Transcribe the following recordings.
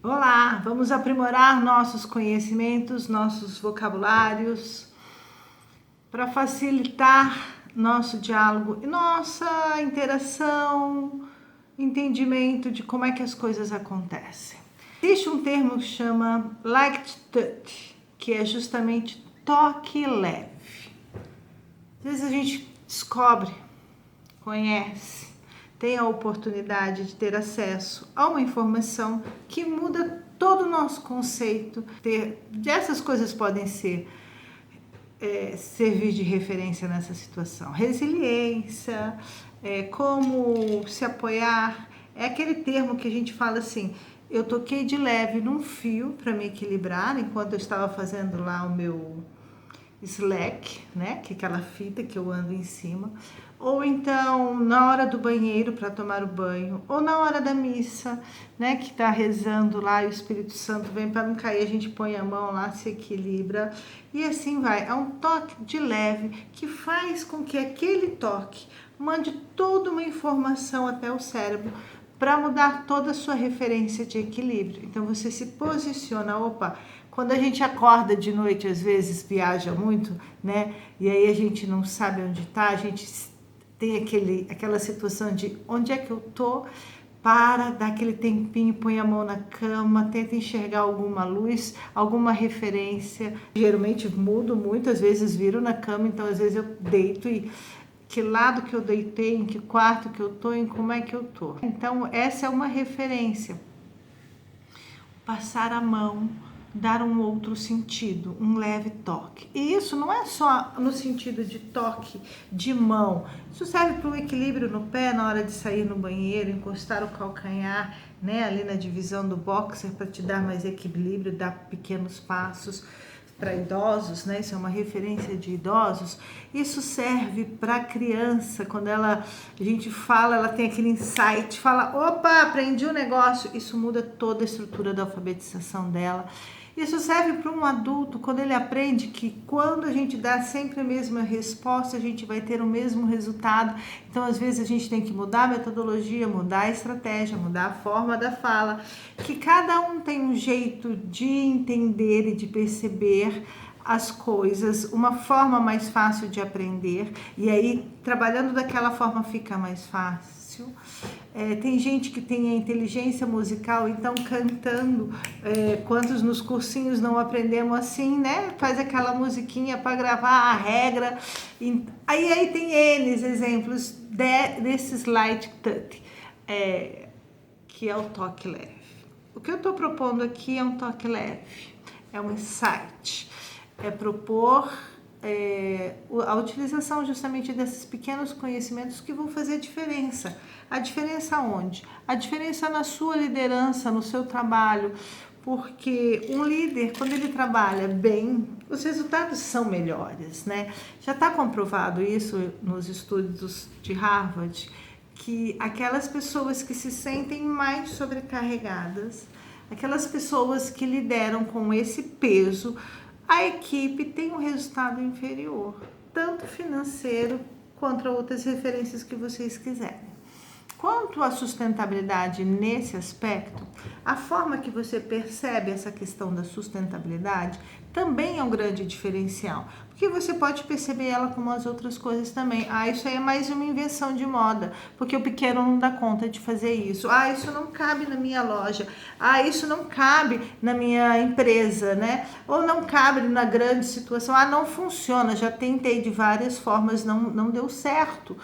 Olá, vamos aprimorar nossos conhecimentos, nossos vocabulários, para facilitar nosso diálogo e nossa interação, entendimento de como é que as coisas acontecem. Existe um termo que chama light touch, que é justamente toque leve. Às vezes a gente descobre, conhece, tem a oportunidade de ter acesso a uma informação que muda todo o nosso conceito. Essas coisas podem servir de referência nessa situação. Resiliência, como se apoiar, é aquele termo que a gente fala assim: eu toquei de leve num fio para me equilibrar enquanto eu estava fazendo lá o meu slack, né, que é aquela fita que eu ando em cima, ou então na hora do banheiro para tomar o banho, ou na hora da missa, né, que tá rezando lá e o Espírito Santo vem para não cair, a gente põe a mão lá, se equilibra e assim vai. É um toque de leve que faz com que aquele toque mande toda uma informação até o cérebro para mudar toda a sua referência de equilíbrio. Então você se posiciona, opa. Quando a gente acorda de noite, às vezes viaja muito, né? E aí a gente não sabe onde tá, a gente tem aquela situação de onde é que eu tô, para, dá aquele tempinho, põe a mão na cama, tenta enxergar alguma luz, alguma referência. Geralmente mudo muito, às vezes viro na cama, então às vezes eu deito e que lado que eu deitei, em que quarto que eu tô, em como é que eu tô. Então essa é uma referência. Passar a mão, dar um outro sentido, um leve toque. E isso não é só no sentido de toque de mão. Isso serve para o equilíbrio no pé na hora de sair no banheiro, encostar o calcanhar, né, ali na divisão do boxer para te dar mais equilíbrio, dar pequenos passos. Para idosos, né? Isso é uma referência de idosos. Isso serve para criança, quando a gente fala, ela tem aquele insight, fala, opa, aprendi um negócio. Isso muda toda a estrutura da alfabetização dela. Isso serve para um adulto, quando ele aprende que quando a gente dá sempre a mesma resposta, a gente vai ter o mesmo resultado. Então, às vezes, a gente tem que mudar a metodologia, mudar a estratégia, mudar a forma da fala, que cada um tem um jeito de entender e de perceber as coisas, uma forma mais fácil de aprender, e aí, trabalhando daquela forma, fica mais fácil. Tem gente que tem a inteligência musical, então cantando, quantos nos cursinhos não aprendemos assim, né? Faz aquela musiquinha para gravar a regra. Aí tem N exemplos desses light touch, que é o toque leve. O que eu estou propondo aqui é um toque leve, é um insight, é propor a utilização justamente desses pequenos conhecimentos que vão fazer diferença. A diferença onde? A diferença na sua liderança, no seu trabalho, porque um líder, quando ele trabalha bem, os resultados são melhores, né? Já está comprovado isso nos estudos de Harvard, que aquelas pessoas que se sentem mais sobrecarregadas, aquelas pessoas que lideram com esse peso, a equipe tem um resultado inferior, tanto financeiro quanto a outras referências que vocês quiserem. Quanto à sustentabilidade nesse aspecto, a forma que você percebe essa questão da sustentabilidade também é um grande diferencial, porque você pode perceber ela como as outras coisas também. Isso aí é mais uma invenção de moda, porque o pequeno não dá conta de fazer isso. Isso não cabe na minha loja. Isso não cabe na minha empresa, né? Ou não cabe na grande situação. Não funciona, já tentei de várias formas, não deu certo.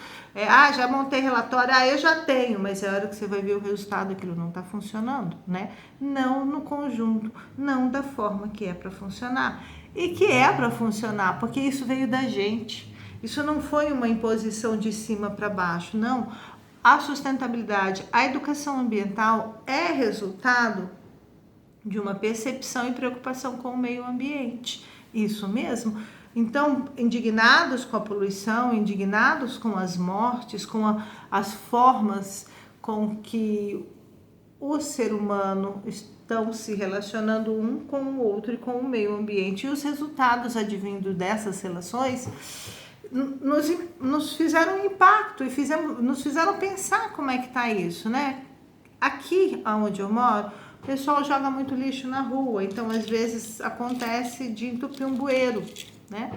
Já montei relatório, eu já tenho, mas é a hora que você vai ver o resultado, aquilo não está funcionando, né? Não no conjunto, não da forma que é para funcionar. E que é para funcionar, porque isso veio da gente. Isso não foi uma imposição de cima para baixo, não. A sustentabilidade, a educação ambiental é resultado de uma percepção e preocupação com o meio ambiente. Isso mesmo. Então, indignados com a poluição, indignados com as mortes, com as formas com que o ser humano estão se relacionando um com o outro e com o meio ambiente. E os resultados advindo dessas relações nos fizeram um impacto e nos fizeram pensar como é que está isso, né? Aqui onde eu moro, O pessoal joga muito lixo na rua, então às vezes acontece de entupir um bueiro, né?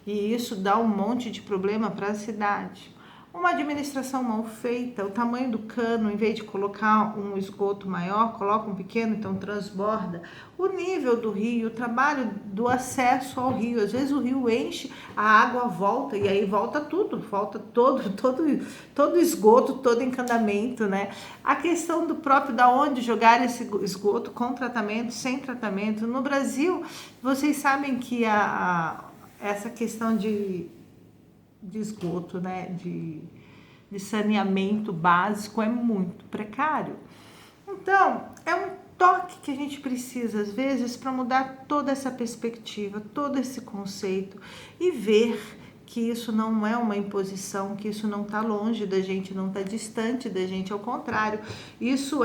E isso dá um monte de problema para a cidade. Uma administração mal feita, o tamanho do cano, em vez de colocar um esgoto maior, coloca um pequeno, então transborda. O nível do rio, o trabalho do acesso ao rio. Às vezes o rio enche, a água volta e aí volta tudo, volta todo esgoto, todo encanamento, né? A questão do próprio da onde jogar esse esgoto, com tratamento, sem tratamento. No Brasil, vocês sabem que essa questão de esgoto, né, de saneamento básico é muito precário. Então, é um toque que a gente precisa, às vezes, para mudar toda essa perspectiva, todo esse conceito e ver que isso não é uma imposição, que isso não está longe da gente, não está distante da gente, ao contrário, isso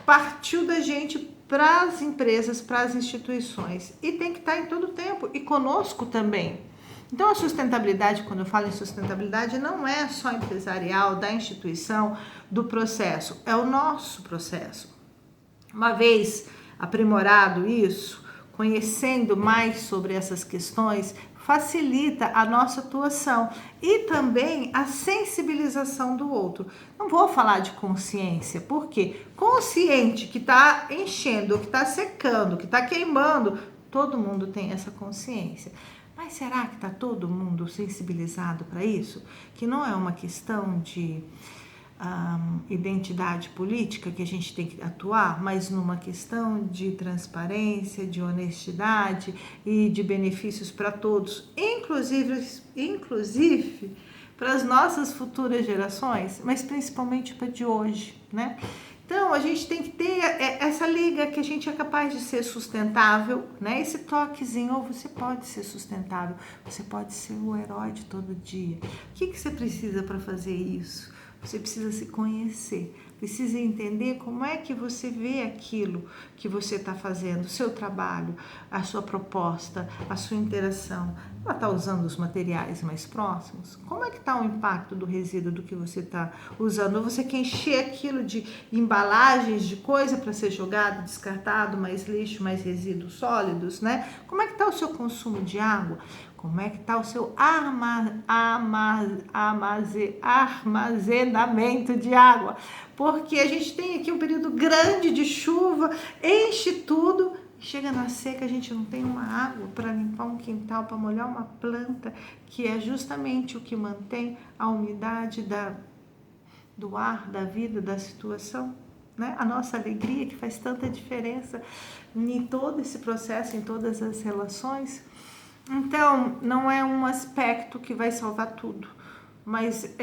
partiu da gente para as empresas, para as instituições e tem que estar em todo o tempo e conosco também. Então, a sustentabilidade, quando eu falo em sustentabilidade, não é só empresarial, da instituição, do processo, é o nosso processo. Uma vez aprimorado isso, conhecendo mais sobre essas questões, facilita a nossa atuação e também a sensibilização do outro. Não vou falar de consciência, porque consciente que está enchendo, que está secando, que está queimando, todo mundo tem essa consciência. Mas será que está todo mundo sensibilizado para isso? Que não é uma questão de identidade política que a gente tem que atuar, mas numa questão de transparência, de honestidade e de benefícios para todos, inclusive para as nossas futuras gerações, mas principalmente para de hoje, né? Então, a gente tem que ter essa liga que a gente é capaz de ser sustentável, né? Esse toquezinho, você pode ser sustentável, você pode ser o herói de todo dia. O que você precisa para fazer isso? Você precisa se conhecer, precisa entender como é que você vê aquilo que você está fazendo, o seu trabalho, a sua proposta, a sua interação. Ela está usando os materiais mais próximos? Como é que está o impacto do resíduo do que você está usando? Ou você quer encher aquilo de embalagens, de coisa para ser jogado, descartado, mais lixo, mais resíduos sólidos, né? Como é que está o seu consumo de água? Como é que está o seu armazenamento de água? Porque a gente tem aqui um período grande de chuva, enche tudo, chega na seca, a gente não tem uma água para limpar um quintal, para molhar uma planta, que é justamente o que mantém a umidade do ar, da vida, da situação, né? A nossa alegria que faz tanta diferença em todo esse processo, em todas as relações. Então, não é um aspecto que vai salvar tudo, mas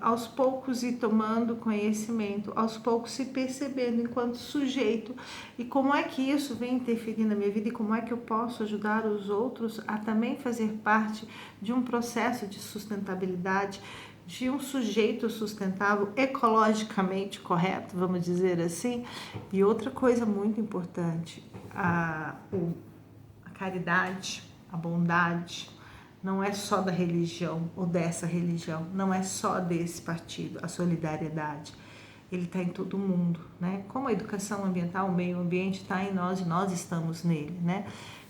aos poucos ir tomando conhecimento, aos poucos se percebendo enquanto sujeito e como é que isso vem interferir na minha vida e como é que eu posso ajudar os outros a também fazer parte de um processo de sustentabilidade, de um sujeito sustentável, ecologicamente correto, vamos dizer assim. E outra coisa muito importante, a caridade, a bondade, não é só da religião ou dessa religião, não é só desse partido, a solidariedade. Ele está em todo mundo, né? Como a educação ambiental, o meio ambiente está em nós e nós estamos nele, né?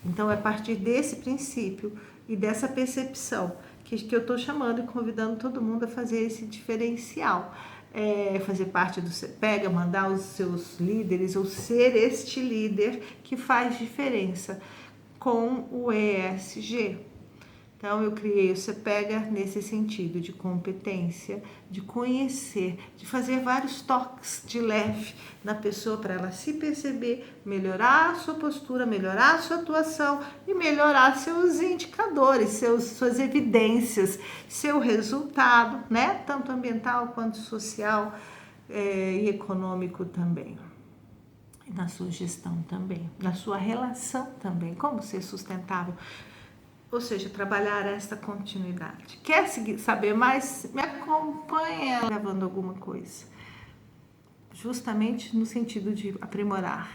Então, é a partir desse princípio e dessa percepção que eu estou chamando e convidando todo mundo a fazer esse diferencial. Fazer parte do CEPEGA, mandar os seus líderes ou ser este líder que faz diferença com o ESG. Então, eu criei o CEPEGA nesse sentido de competência, de conhecer, de fazer vários toques de leve na pessoa para ela se perceber, melhorar a sua postura, melhorar a sua atuação e melhorar seus indicadores, suas evidências, seu resultado, né? Tanto ambiental quanto social e econômico também. Na sua gestão também, na sua relação também, como ser sustentável, ou seja, trabalhar esta continuidade. Quer saber mais? Me acompanha levando alguma coisa, justamente no sentido de aprimorar